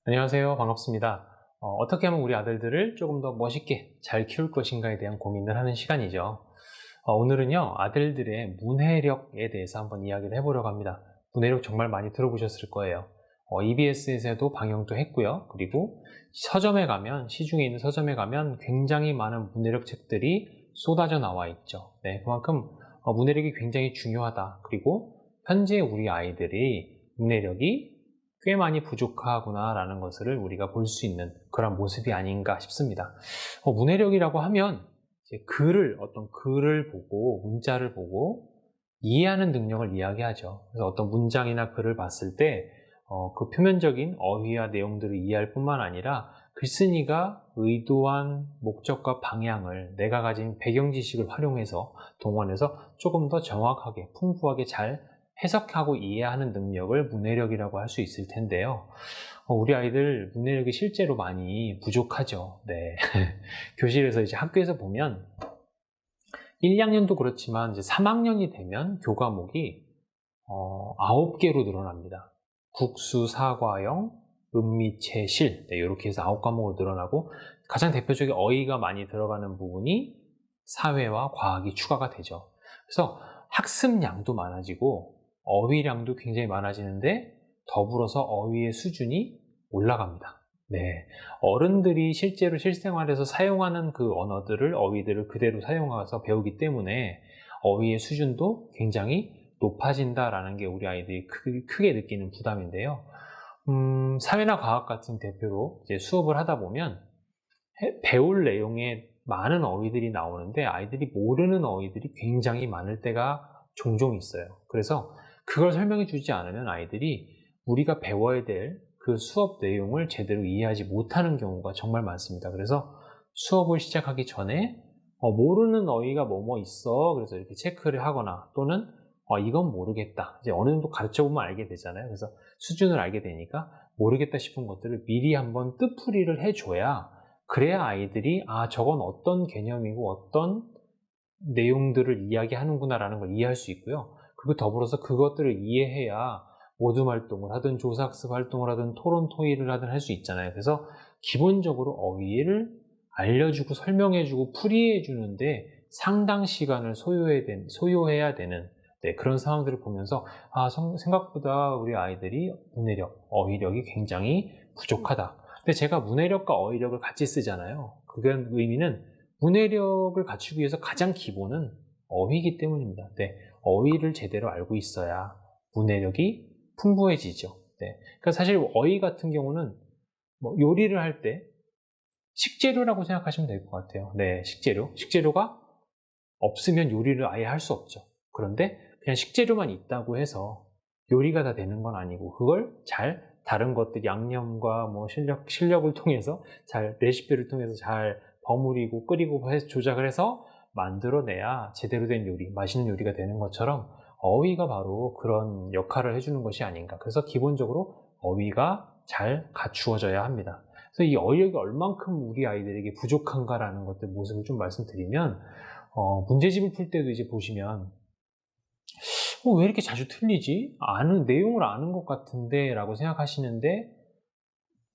안녕하세요. 반갑습니다. 어떻게 하면 우리 아들들을 조금 더 멋있게 잘 키울 것인가에 대한 고민을 하는 시간이죠. 오늘은요, 아들들의 문해력에 대해서 한번 이야기를 해보려고 합니다. 문해력 정말 많이 들어보셨을 거예요. EBS에서도 방영도 했고요. 그리고 서점에 가면, 시중에 있는 서점에 가면 굉장히 많은 문해력 책들이 쏟아져 나와 있죠. 네, 그만큼 문해력이 굉장히 중요하다. 그리고 현재 우리 아이들이 문해력이 꽤 많이 부족하구나 라는 것을 우리가 볼 수 있는 그런 모습이 아닌가 싶습니다. 문해력이라고 하면 이제 어떤 글을 보고 문자를 보고 이해하는 능력을 이야기하죠. 그래서 어떤 문장이나 글을 봤을 때 그 표면적인 어휘와 내용들을 이해할 뿐만 아니라 글쓴이가 의도한 목적과 방향을 내가 가진 배경 지식을 활용해서 동원해서 조금 더 정확하게 풍부하게 잘 해석하고 이해하는 능력을 문해력이라고 할 수 있을 텐데요. 우리 아이들 문해력이 실제로 많이 부족하죠. 네. 교실에서 이제 학교에서 보면 1, 2학년도 그렇지만 이제 3학년이 되면 교과목이 9개로 늘어납니다. 국수, 사과형, 음미, 체, 실 네, 이렇게 해서 9과목으로 늘어나고 가장 대표적인 어휘가 많이 들어가는 부분이 사회와 과학이 추가가 되죠. 그래서 학습량도 많아지고 어휘량도 굉장히 많아지는데 더불어서 어휘의 수준이 올라갑니다. 네, 어른들이 실제로 실생활에서 사용하는 그 언어들을 어휘들을 그대로 사용해서 배우기 때문에 어휘의 수준도 굉장히 높아진다라는 게 우리 아이들이 크게 느끼는 부담인데요. 사회나 과학 같은 대표로 이제 수업을 하다 보면 배울 내용에 많은 어휘들이 나오는데 아이들이 모르는 어휘들이 굉장히 많을 때가 종종 있어요. 그래서 그걸 설명해 주지 않으면 아이들이 우리가 배워야 될 그 수업 내용을 제대로 이해하지 못하는 경우가 정말 많습니다. 그래서 수업을 시작하기 전에 모르는 어휘가 뭐뭐 있어. 그래서 이렇게 체크를 하거나 또는 이건 모르겠다. 이제 어느 정도 가르쳐 보면 알게 되잖아요. 그래서 수준을 알게 되니까 모르겠다 싶은 것들을 미리 한번 뜻풀이를 해줘야 그래야 아이들이 저건 어떤 개념이고 어떤 내용들을 이야기하는구나라는 걸 이해할 수 있고요. 그리고 더불어서 그것들을 이해해야 모둠 활동을 하든 조사학습 활동을 하든 토론 토의를 하든 할 수 있잖아요. 그래서 기본적으로 어휘를 알려주고 설명해주고 풀이해주는데 상당 시간을 소요해야 되는 네, 그런 상황들을 보면서 생각보다 우리 아이들이 문해력, 어휘력이 굉장히 부족하다. 근데 제가 문해력과 어휘력을 같이 쓰잖아요. 그런 의미는 문해력을 갖추기 위해서 가장 기본은 어휘이기 때문입니다. 네, 어휘를 제대로 알고 있어야 문해력이 풍부해지죠. 네, 그러니까 사실 어휘 같은 경우는 뭐 요리를 할 때 식재료라고 생각하시면 될 것 같아요. 네, 식재료가 없으면 요리를 아예 할 수 없죠. 그런데 그냥 식재료만 있다고 해서 요리가 다 되는 건 아니고 그걸 잘 다른 것들 양념과 뭐 실력을 통해서 잘 레시피를 통해서 잘 버무리고 끓이고 해서 조작을 해서 만들어내야 제대로 된 요리, 맛있는 요리가 되는 것처럼 어휘가 바로 그런 역할을 해주는 것이 아닌가. 그래서 기본적으로 어휘가 잘 갖추어져야 합니다. 그래서 이 어휘력이 얼만큼 우리 아이들에게 부족한가라는 것들 모습을 좀 말씀드리면 문제집을 풀 때도 이제 보시면 왜 이렇게 자주 틀리지? 내용을 아는 것 같은데 라고 생각하시는데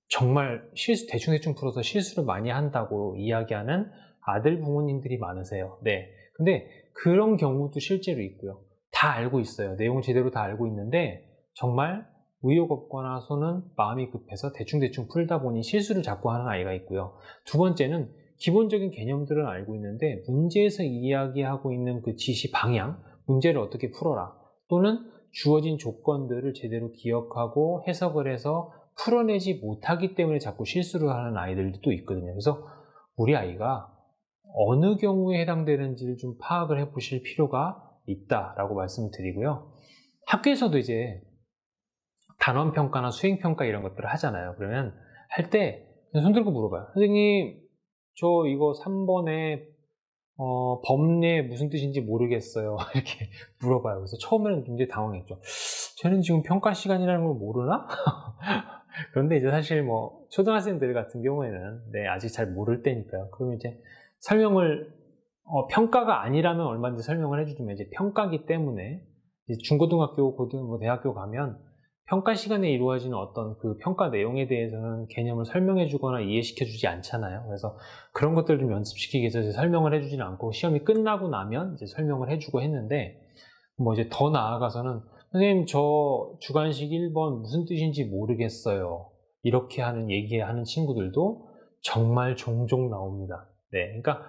정말 대충 풀어서 실수를 많이 한다고 이야기하는 아들 부모님들이 많으세요. 네. 근데 그런 경우도 실제로 있고요. 다 알고 있어요. 내용을 제대로 다 알고 있는데 정말 의욕 없거나 손은 마음이 급해서 대충 풀다 보니 실수를 자꾸 하는 아이가 있고요. 두 번째는 기본적인 개념들은 알고 있는데 문제에서 이야기하고 있는 그 지시 방향, 문제를 어떻게 풀어라 또는 주어진 조건들을 제대로 기억하고 해석을 해서 풀어내지 못하기 때문에 자꾸 실수를 하는 아이들도 있거든요. 그래서 우리 아이가 어느 경우에 해당되는지를 좀 파악을 해 보실 필요가 있다라고 말씀을 드리고요. 학교에서도 이제 단원평가나 수행평가 이런 것들을 하잖아요. 그러면 할 때 손 들고 물어봐요. 선생님, 저 이거 3번에 법례 무슨 뜻인지 모르겠어요. 이렇게 물어봐요. 그래서 처음에는 굉장히 당황했죠. 쟤는 지금 평가 시간이라는 걸 모르나? 그런데 이제 사실 뭐 초등학생들 같은 경우에는 아직 잘 모를 때니까요. 그러면 이제 설명을 평가가 아니라면 얼마든지 설명을 해주지만 이제 평가기 때문에 이제 중고등학교, 대학교 가면 평가 시간에 이루어지는 어떤 그 평가 내용에 대해서는 개념을 설명해 주거나 이해시켜 주지 않잖아요. 그래서 그런 것들 좀 연습시키기 위해서 이제 설명을 해 주지는 않고 시험이 끝나고 나면 이제 설명을 해 주고 했는데, 뭐 이제 더 나아가서는 선생님 저 주관식 1번 무슨 뜻인지 모르겠어요, 이렇게 얘기하는 친구들도 정말 종종 나옵니다. 네, 그러니까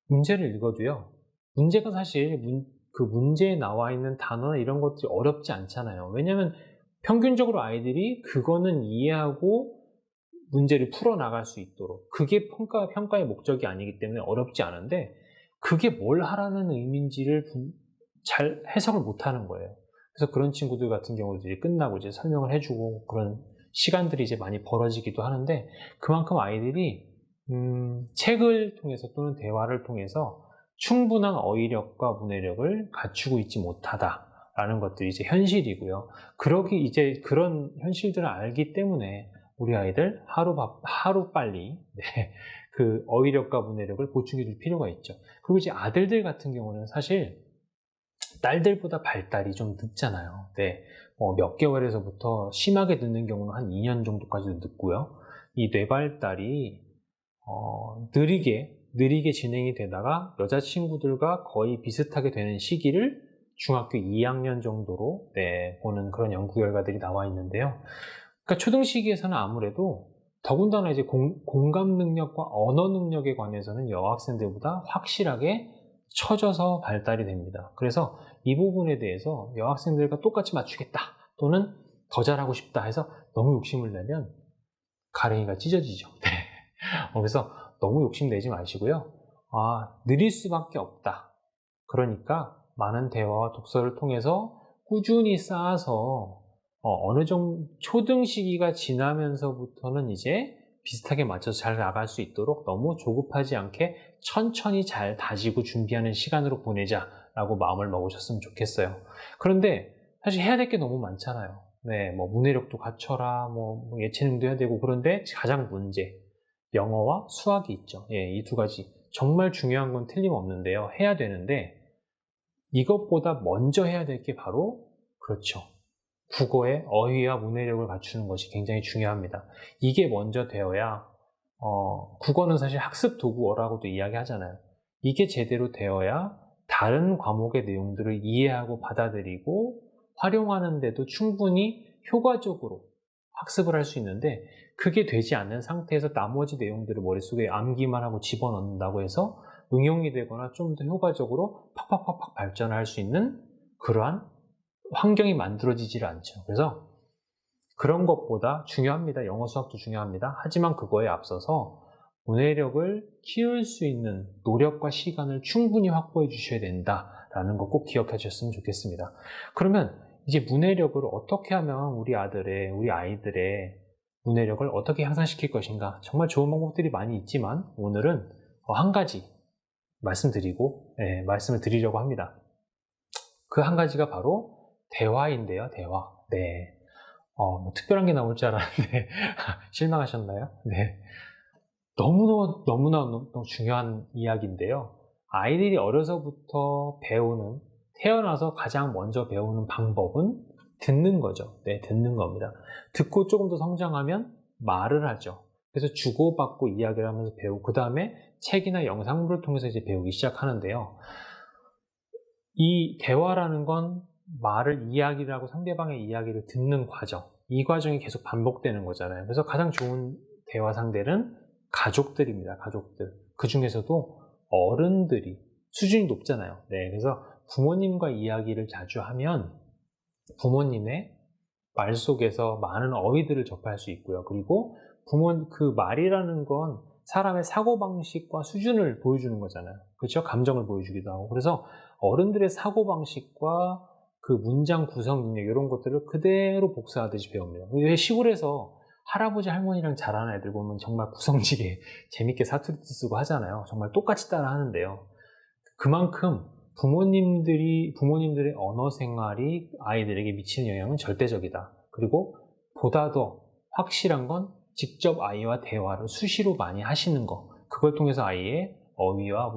문제를 읽어도요, 문제가 사실 그 문제에 나와 있는 단어나 이런 것들이 어렵지 않잖아요. 왜냐하면 평균적으로 아이들이 그거는 이해하고 문제를 풀어나갈 수 있도록, 그게 평가의 목적이 아니기 때문에 어렵지 않은데, 그게 뭘 하라는 의미인지를 잘 해석을 못하는 거예요. 그래서 그런 친구들 같은 경우도 이제 끝나고 이제 설명을 해주고 그런 시간들이 이제 많이 벌어지기도 하는데, 그만큼 아이들이 책을 통해서 또는 대화를 통해서 충분한 어휘력과 문해력을 갖추고 있지 못하다라는 것들이 이제 현실이고요. 이제 그런 현실들을 알기 때문에 우리 아이들 하루 빨리 네, 그 어휘력과 문해력을 보충해 줄 필요가 있죠. 그리고 이제 아들들 같은 경우는 사실 딸들보다 발달이 좀 늦잖아요. 네, 몇 개월에서부터 심하게 늦는 경우는 한 2년 정도까지도 늦고요. 이 뇌발달이 느리게 진행이 되다가 여자친구들과 거의 비슷하게 되는 시기를 중학교 2학년 정도로 보는 그런 연구 결과들이 나와 있는데요. 그러니까 초등 시기에서는 아무래도 더군다나 이제 공감 능력과 언어 능력에 관해서는 여학생들보다 확실하게 처져서 발달이 됩니다. 그래서 이 부분에 대해서 여학생들과 똑같이 맞추겠다 또는 더 잘하고 싶다 해서 너무 욕심을 내면 가랭이가 찢어지죠. 네. 그래서 너무 욕심내지 마시고요. 느릴 수밖에 없다. 그러니까 많은 대화와 독서를 통해서 꾸준히 쌓아서 어느 정도 초등 시기가 지나면서부터는 이제 비슷하게 맞춰서 잘 나갈 수 있도록 너무 조급하지 않게 천천히 잘 다지고 준비하는 시간으로 보내자라고 마음을 먹으셨으면 좋겠어요. 그런데 사실 해야 될 게 너무 많잖아요. 네, 뭐 문해력도 갖춰라, 뭐 예체능도 해야 되고, 그런데 가장 문제, 영어와 수학이 있죠. 예, 이 두 가지 정말 중요한 건 틀림없는데요. 해야 되는데 이것보다 먼저 해야 될 게 바로, 그렇죠, 국어의 어휘와 문해력을 갖추는 것이 굉장히 중요합니다. 이게 먼저 되어야 국어는 사실 학습 도구어라고도 이야기하잖아요. 이게 제대로 되어야 다른 과목의 내용들을 이해하고 받아들이고 활용하는데도 충분히 효과적으로 학습을 할 수 있는데, 그게 되지 않는 상태에서 나머지 내용들을 머릿속에 암기만 하고 집어넣는다고 해서 응용이 되거나 좀 더 효과적으로 팍팍팍팍 발전할 수 있는 그러한 환경이 만들어지질 않죠. 그래서 그런 것보다 중요합니다. 영어 수학도 중요합니다. 하지만 그거에 앞서서 문해력을 키울 수 있는 노력과 시간을 충분히 확보해 주셔야 된다라는 거 꼭 기억해 주셨으면 좋겠습니다. 그러면 이제 문해력을 어떻게 하면 우리 아이들의 문해력을 어떻게 향상시킬 것인가, 정말 좋은 방법들이 많이 있지만 오늘은 한 가지 말씀을 드리려고 합니다. 그 한 가지가 바로 대화인데요. 대화. 네. 뭐 특별한 게 나올 줄 알았는데 실망하셨나요? 네. 너무나 중요한 이야기인데요. 아이들이 어려서부터 태어나서 가장 먼저 배우는 방법은 듣는 거죠. 네, 듣는 겁니다. 듣고 조금 더 성장하면 말을 하죠. 그래서 주고받고 이야기를 하면서 배우고, 그 다음에 책이나 영상물을 통해서 이제 배우기 시작하는데요. 이 대화라는 건 이야기를 하고 상대방의 이야기를 듣는 과정, 이 과정이 계속 반복되는 거잖아요. 그래서 가장 좋은 대화 상대는 가족들입니다. 가족들. 그 중에서도 어른들이 수준이 높잖아요. 네, 그래서 부모님과 이야기를 자주 하면 부모님의 말 속에서 많은 어휘들을 접할 수 있고요. 그리고 그 말이라는 건 사람의 사고방식과 수준을 보여주는 거잖아요. 그렇죠? 감정을 보여주기도 하고. 그래서 어른들의 사고방식과 그 문장 구성 능력, 이런 것들을 그대로 복사하듯이 배웁니다. 왜 시골에서 할아버지 할머니랑 자라는 애들 보면 정말 구성지게 재밌게 사투리도 쓰고 하잖아요. 정말 똑같이 따라 하는데요. 그만큼 부모님들의 언어 생활이 아이들에게 미치는 영향은 절대적이다. 그리고 보다 더 확실한 건 직접 아이와 대화를 수시로 많이 하시는 거. 그걸 통해서 아이의 어휘와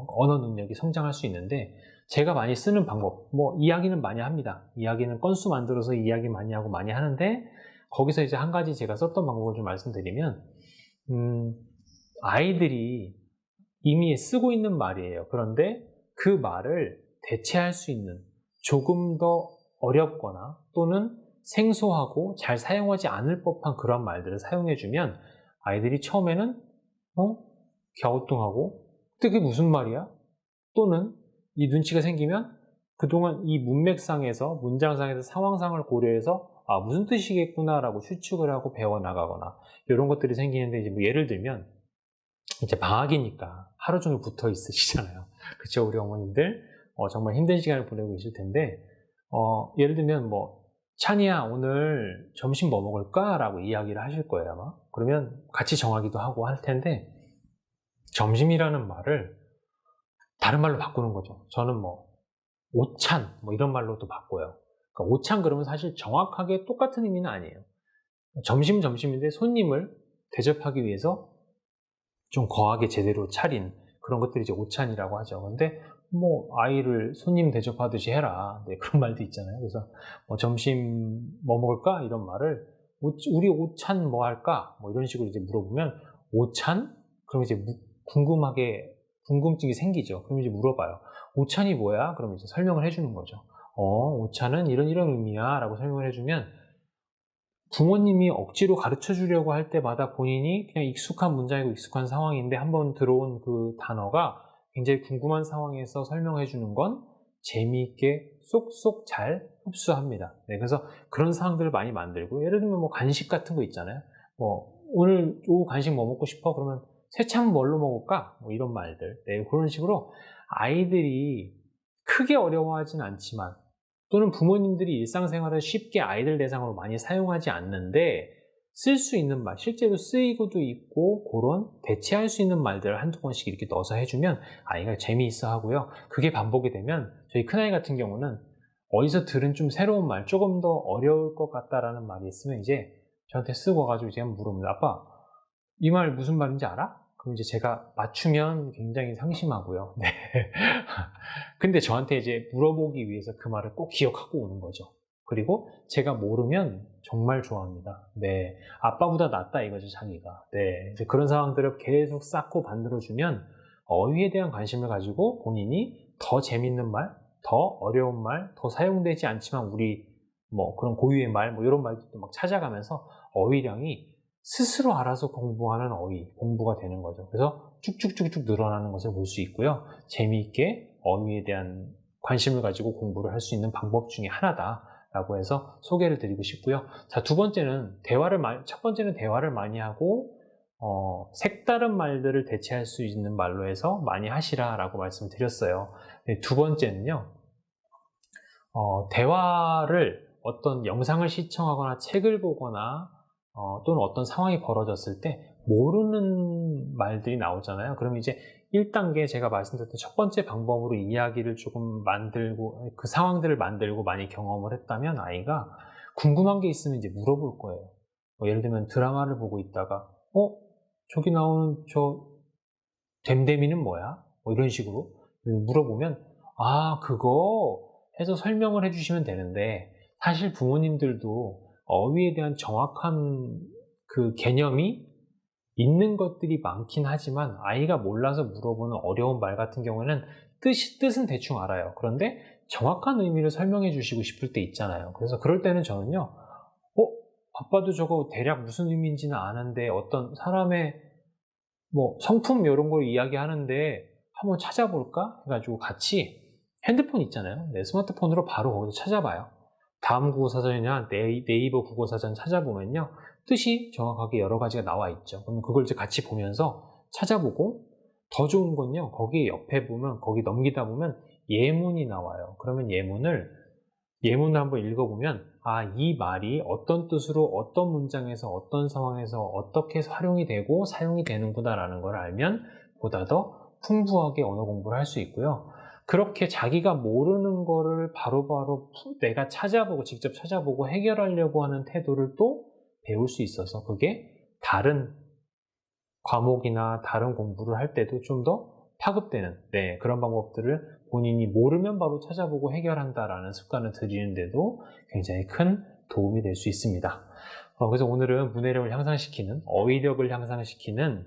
언어 능력이 성장할 수 있는데, 제가 많이 쓰는 방법, 뭐 이야기는 많이 합니다. 이야기는 건수 만들어서 이야기 많이 하고 많이 하는데, 거기서 이제 한 가지 제가 썼던 방법을 좀 말씀드리면, 아이들이 이미 쓰고 있는 말이에요. 그런데 그 말을 대체할 수 있는, 조금 더 어렵거나 또는 생소하고 잘 사용하지 않을 법한 그런 말들을 사용해주면 아이들이 처음에는 갸우뚱하고 그게 무슨 말이야? 또는 이 눈치가 생기면 그동안 이 문맥상에서, 문장상에서 상황상을 고려해서 무슨 뜻이겠구나 라고 추측을 하고 배워나가거나 이런 것들이 생기는데, 이제 뭐 예를 들면 이제 방학이니까 하루 종일 붙어 있으시잖아요. 그쵸? 우리 어머님들 정말 힘든 시간을 보내고 계실 텐데, 예를 들면 뭐 찬이야 오늘 점심 뭐 먹을까? 라고 이야기를 하실 거예요 아마. 그러면 같이 정하기도 하고 할 텐데, 점심이라는 말을 다른 말로 바꾸는 거죠. 저는 뭐 오찬 뭐 이런 말로 또 바꿔요. 그러니까 오찬 그러면 사실 정확하게 똑같은 의미는 아니에요. 점심인데 손님을 대접하기 위해서 좀 거하게 제대로 차린 그런 것들이 이제 오찬이라고 하죠. 근데 뭐 아이를 손님 대접하듯이 해라, 네, 그런 말도 있잖아요. 그래서 점심 뭐 먹을까? 이런 말을 우리 오찬 뭐 할까? 뭐 이런 식으로 이제 물어보면 오찬? 그럼 이제 궁금증이 생기죠. 그럼 이제 물어봐요. 오찬이 뭐야? 그럼 이제 설명을 해주는 거죠. 오찬은 이런 의미야 라고 설명을 해주면, 부모님이 억지로 가르쳐 주려고 할 때마다 본인이 그냥 익숙한 문장이고 익숙한 상황인데 한번 들어온 그 단어가 굉장히 궁금한 상황에서 설명해 주는 건 재미있게 쏙쏙 잘 흡수합니다. 네, 그래서 그런 상황들을 많이 만들고, 예를 들면 뭐 간식 같은 거 있잖아요. 오늘 오후 간식 뭐 먹고 싶어? 그러면 새참 뭘로 먹을까? 뭐 이런 말들. 네, 그런 식으로 아이들이 크게 어려워하진 않지만, 또는 부모님들이 일상생활을 쉽게 아이들 대상으로 많이 사용하지 않는데 쓸 수 있는 말, 실제로 쓰이고도 있고 그런 대체할 수 있는 말들을 한두 번씩 이렇게 넣어서 해주면 아이가 재미있어 하고요. 그게 반복이 되면 저희 큰아이 같은 경우는 어디서 들은 좀 새로운 말, 조금 더 어려울 것 같다라는 말이 있으면 이제 저한테 쓰고 와가지고 이제 한번 물어봅니다. 아빠, 이 말 무슨 말인지 알아? 그럼 이제 제가 맞추면 굉장히 상심하고요. 네. 근데 저한테 이제 물어보기 위해서 그 말을 꼭 기억하고 오는 거죠. 그리고 제가 모르면 정말 좋아합니다. 네. 아빠보다 낫다 이거죠, 자기가. 네. 이제 그런 상황들을 계속 쌓고 만들어주면 어휘에 대한 관심을 가지고 본인이 더 재밌는 말, 더 어려운 말, 더 사용되지 않지만 우리 뭐 그런 고유의 말, 뭐 이런 말들도 막 찾아가면서 어휘량이 스스로 알아서 공부하는 어휘, 공부가 되는 거죠. 그래서 쭉쭉쭉쭉 늘어나는 것을 볼 수 있고요. 재미있게 어휘에 대한 관심을 가지고 공부를 할 수 있는 방법 중에 하나다라고 해서 소개를 드리고 싶고요. 자, 첫 번째는 대화를 많이 하고, 색다른 말들을 대체할 수 있는 말로 해서 많이 하시라라고 말씀드렸어요. 네, 두 번째는요, 대화를 어떤 영상을 시청하거나 책을 보거나 또는 어떤 상황이 벌어졌을 때 모르는 말들이 나오잖아요. 그럼 이제 1단계 제가 말씀드렸던 첫 번째 방법으로 이야기를 조금 만들고 그 상황들을 만들고 많이 경험을 했다면 아이가 궁금한 게 있으면 이제 물어볼 거예요. 예를 들면 드라마를 보고 있다가 저기 나오는 저 댐댐이는 뭐야? 이런 식으로 물어보면 그거 해서 설명을 해주시면 되는데, 사실 부모님들도 어휘에 대한 정확한 그 개념이 있는 것들이 많긴 하지만 아이가 몰라서 물어보는 어려운 말 같은 경우에는 뜻은 대충 알아요. 그런데 정확한 의미를 설명해 주시고 싶을 때 있잖아요. 그래서 그럴 때는 저는요, 아빠도 저거 대략 무슨 의미인지는 아는데 어떤 사람의 뭐 성품 이런 걸 이야기하는데 한번 찾아볼까? 해가지고 같이 핸드폰 있잖아요. 네, 스마트폰으로 바로 거기서 찾아봐요. 다음 국어사전이나 네이버 국어사전 찾아보면요, 뜻이 정확하게 여러 가지가 나와 있죠. 그러면 그걸 이제 같이 보면서 찾아보고, 더 좋은 건요, 거기 옆에 보면, 거기 넘기다 보면 예문이 나와요. 그러면 예문을 한번 읽어보면 이 말이 어떤 뜻으로 어떤 문장에서 어떤 상황에서 어떻게 활용이 되고 사용이 되는구나 라는 걸 알면 보다 더 풍부하게 언어 공부를 할 수 있고요. 그렇게 자기가 모르는 거를 바로바로 내가 직접 찾아보고 해결하려고 하는 태도를 또 배울 수 있어서 그게 다른 과목이나 다른 공부를 할 때도 좀 더 파급되는 그런 방법들을 본인이 모르면 바로 찾아보고 해결한다라는 습관을 들이는데도 굉장히 큰 도움이 될 수 있습니다. 그래서 오늘은 문해력을 향상시키는, 어휘력을 향상시키는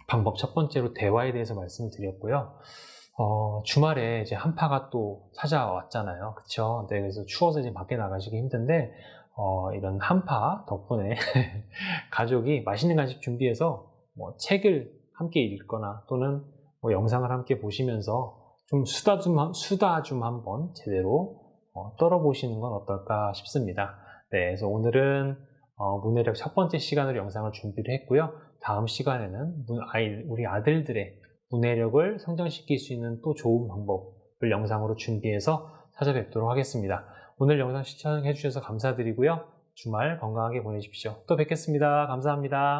방법 첫 번째로 대화에 대해서 말씀을 드렸고요. 주말에 이제 한파가 또 찾아왔잖아요. 그쵸? 네, 그래서 추워서 이제 밖에 나가시기 힘든데, 이런 한파 덕분에 가족이 맛있는 간식 준비해서 뭐 책을 함께 읽거나 또는 뭐 영상을 함께 보시면서 좀 수다 좀 한번 제대로 떨어보시는 건 어떨까 싶습니다. 네, 그래서 오늘은 문해력 첫 번째 시간으로 영상을 준비를 했고요. 다음 시간에는 우리 아들들의 문해력을 성장시킬 수 있는 또 좋은 방법을 영상으로 준비해서 찾아뵙도록 하겠습니다. 오늘 영상 시청해 주셔서 감사드리고요. 주말 건강하게 보내십시오. 또 뵙겠습니다. 감사합니다.